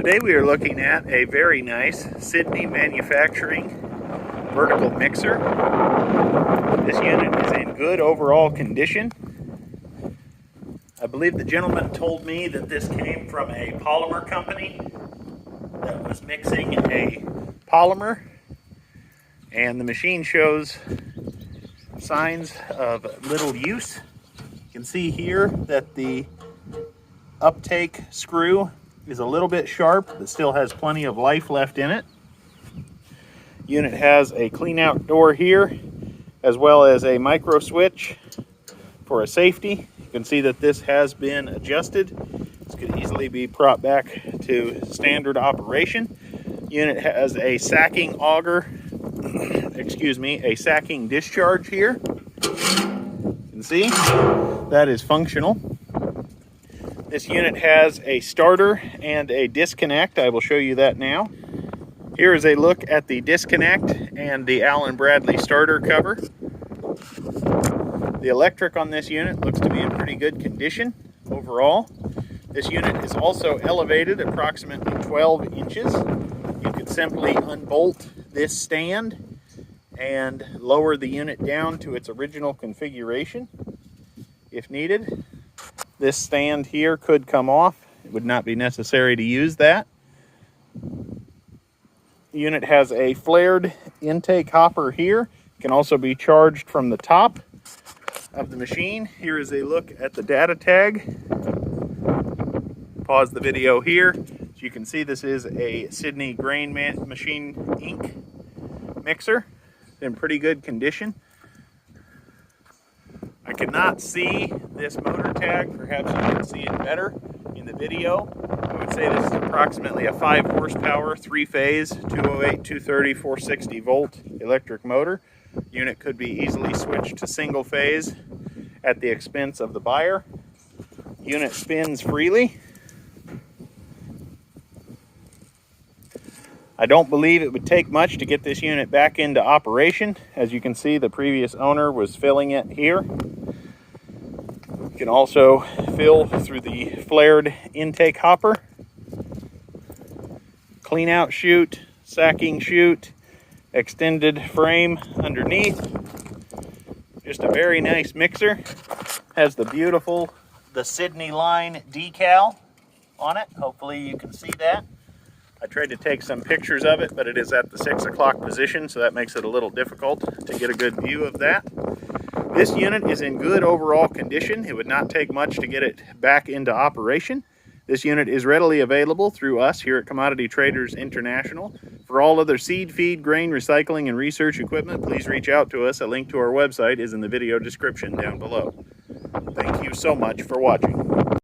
Today we are looking at a very nice Sidney manufacturing vertical mixer. This unit is in good overall condition. I believe the gentleman told me that this came from a polymer company that was mixing a polymer, and the machine shows signs of little use. You can see here that the uptake screw is a little bit sharp, but still has plenty of life left in it. Unit has a clean out door here, as well as a micro switch for a safety. You can see that this has been adjusted. This could easily be brought back to standard operation. Unit has a sacking auger, a sacking discharge here. You can see that is functional. This unit has a starter and a disconnect. I will show you that now. Here is a look at the disconnect and the Allen Bradley starter cover. The electric on this unit looks to be in pretty good condition overall. This unit is also elevated approximately 12 inches. You can simply unbolt this stand and lower the unit down to its original configuration if needed. This stand here could come off. It would not be necessary to use that. The unit has a flared intake hopper here. It can also be charged from the top of the machine. Here is a look at the data tag. Pause the video here. So you can see this is a Sidney grain machine ink mixer. It's in pretty good condition. I cannot see this motor tag. Perhaps you can see it better in the video. I would say this is approximately a 5 horsepower, 3-phase, 208, 230, 460 volt electric motor. Unit could be easily switched to single phase at the expense of the buyer. Unit spins freely. I don't believe it would take much to get this unit back into operation. As you can see, the previous owner was filling it here. You can also fill through the flared intake hopper. Clean out chute, sacking chute, extended frame underneath. Just a very nice mixer. Has the Sidney line decal on it. Hopefully you can see that. I tried to take some pictures of it, but it is at the 6 o'clock position, so that makes it a little difficult to get a good view of that. This unit is in good overall condition. It would not take much to get it back into operation. This unit is readily available through us here at Commodity Traders International. For all other seed, feed, grain, recycling, and research equipment, please reach out to us. A link to our website is in the video description down below. Thank you so much for watching.